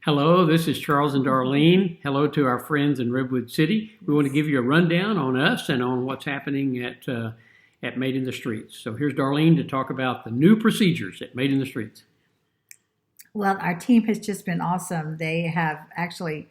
Hello, this is Charles and Darlene. Hello to our friends in Redwood City. We want to give you a rundown on us and on what's happening at Made in the Streets. So here's Darlene to talk about the new procedures at Made in the Streets. Well, our team has just been awesome. They have actually,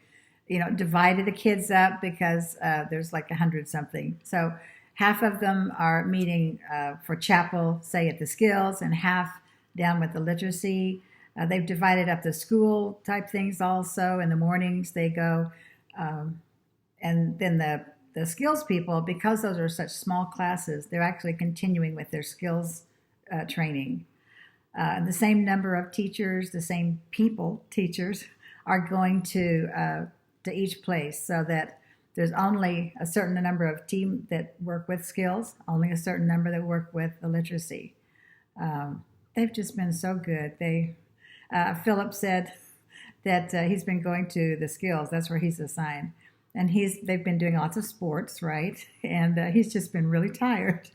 divided the kids up because there's like 100 something. So half of them are meeting for chapel, say at the skills, and half down with the literacy. They've divided up the school type things also. In the mornings they go, and then the skills people, because those are such small classes, they're actually continuing with their skills training. The same number of teachers, the same teachers, are going to each place, so that there's only a certain number of team that work with skills, only a certain number that work with the literacy. They've just been so good. Philip said that he's been going to the skills. That's where he's assigned, and they've been doing lots of sports, right? And he's just been really tired.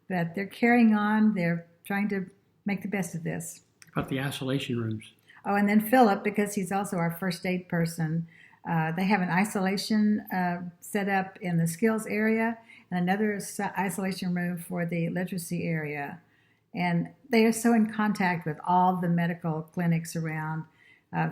But they're carrying on. They're trying to make the best of this. About the isolation rooms. Oh, and then Philip, because he's also our first aid person, they have an isolation set up in the skills area and another isolation room for the literacy area. And they are so in contact with all the medical clinics around.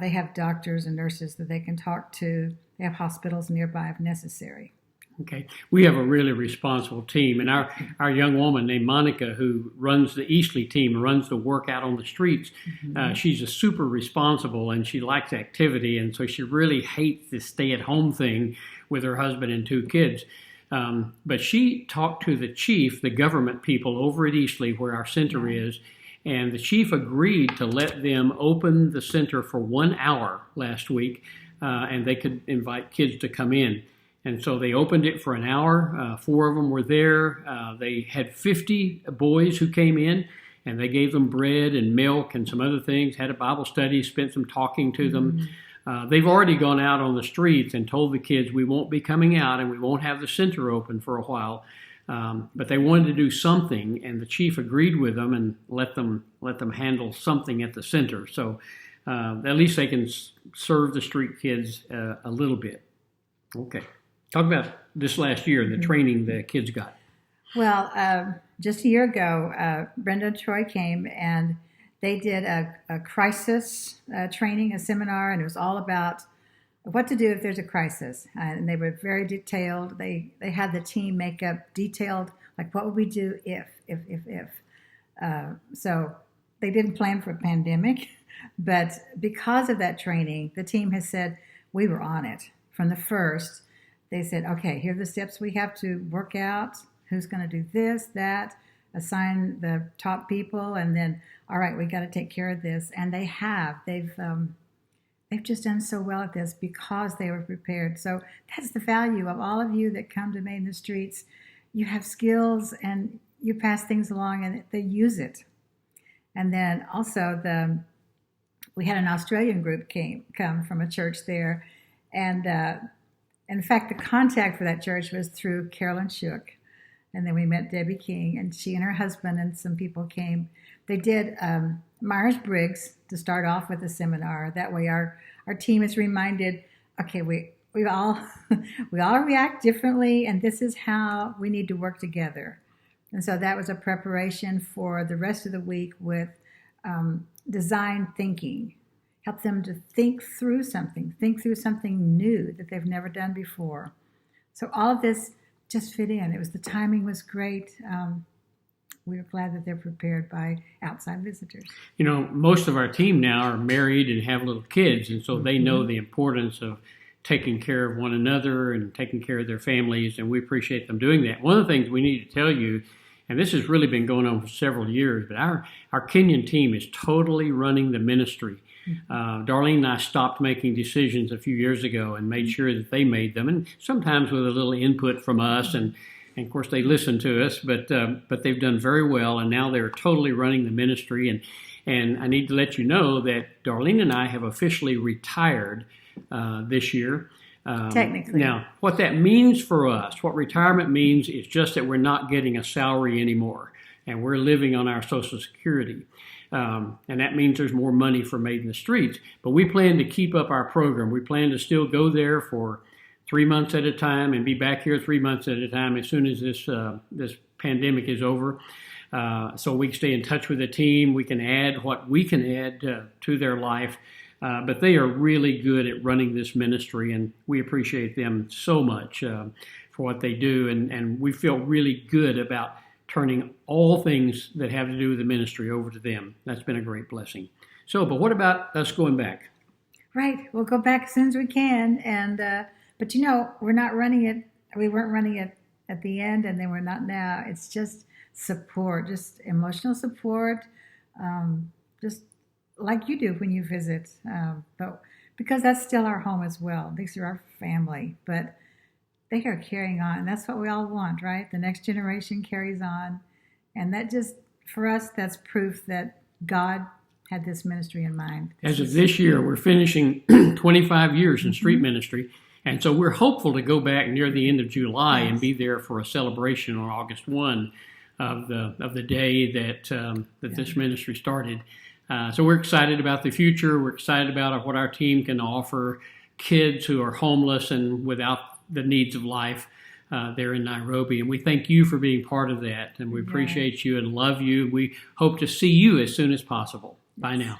They have doctors and nurses that they can talk to. They have hospitals nearby if necessary. Okay. We have a really responsible team. And our young woman named Monica, who runs the Eastleigh team, runs the work out on the streets, she's a super responsible and she likes activity. And so she really hates this stay-at-home thing with her husband and two kids. But she talked to the chief, the government people over at Eastleigh, where our center is, and the chief agreed to let them open the center for 1 hour last week, and they could invite kids to come in. And so they opened it for an hour. 4 of them were there. They had 50 boys who came in, and they gave them bread and milk and some other things, had a Bible study, spent some talking to them. They've already gone out on the streets and told the kids, we won't be coming out and we won't have the center open for a while. But they wanted to do something, and the chief agreed with them and let them handle something at the center. So at least they can serve the street kids a little bit. Okay. Talk about this last year, the training the kids got. Well, just a year ago, Brenda and Troy came and they did a crisis training, a seminar, and it was all about what to do if there's a crisis. And they were very detailed. They had the team make up detailed, like what would we do if. So they didn't plan for a pandemic, but because of that training, the team has said we were on it from the first. They said, okay, here are the steps we have to work out. Who's going to do this, that, assign the top people, and then, all right, we got to take care of this. And they have. They've just done so well at this because they were prepared. So that's the value of all of you that come to Made in the Streets. You have skills and you pass things along and they use it. And then also we had an Australian group come from a church there, and in fact, the contact for that church was through Carolyn Shook. And then we met Debbie King, and she and her husband and some people came. They did Myers-Briggs to start off with the seminar. That way our team is reminded, okay, we all we all react differently, and this is how we need to work together. And so that was a preparation for the rest of the week with design thinking. Help them to think through something new that they've never done before. So all of this just fit in. The timing was great. We were glad that they're prepared by outside visitors. You know, most of our team now are married and have little kids, and so they know the importance of taking care of one another and taking care of their families, and we appreciate them doing that. One of the things we need to tell you, and this has really been going on for several years, but our Kenyan team is totally running the ministry. Darlene and I stopped making decisions a few years ago and made sure that they made them, and sometimes with a little input from us, and of course they listen to us, but they've done very well, and now they're totally running the ministry. And I need to let you know that Darlene and I have officially retired this year. Technically. Now, what that means for us, what retirement means, is just that we're not getting a salary anymore, and we're living on our Social Security. And that means there's more money for Made in the Streets. But we plan to keep up our program. We plan to still go there for 3 months at a time and be back here 3 months at a time as soon as this pandemic is over. So we can stay in touch with the team. We can add what we can add to their life. But they are really good at running this ministry, and we appreciate them so much for what they do. And we feel really good about turning all things that have to do with the ministry over to them. That's been a great blessing. So, but what about us going back? Right. We'll go back as soon as we can. And but we're not running it. We weren't running it at the end, and then we're not now. It's just support, just emotional support, just like you do when you visit. But because that's still our home as well. These are our family. But they are carrying on. And that's what we all want, right? The next generation carries on. And that just, for us, that's proof that God had this ministry in mind. As of this year, we're finishing 25 years in street ministry. And so we're hopeful to go back near the end of July and be there for a celebration on August 1 of the day that this ministry started. So we're excited about the future. We're excited about what our team can offer kids who are homeless and without the needs of life there in Nairobi. And we thank you for being part of that. And we appreciate you and love you. We hope to see you as soon as possible. Bye now.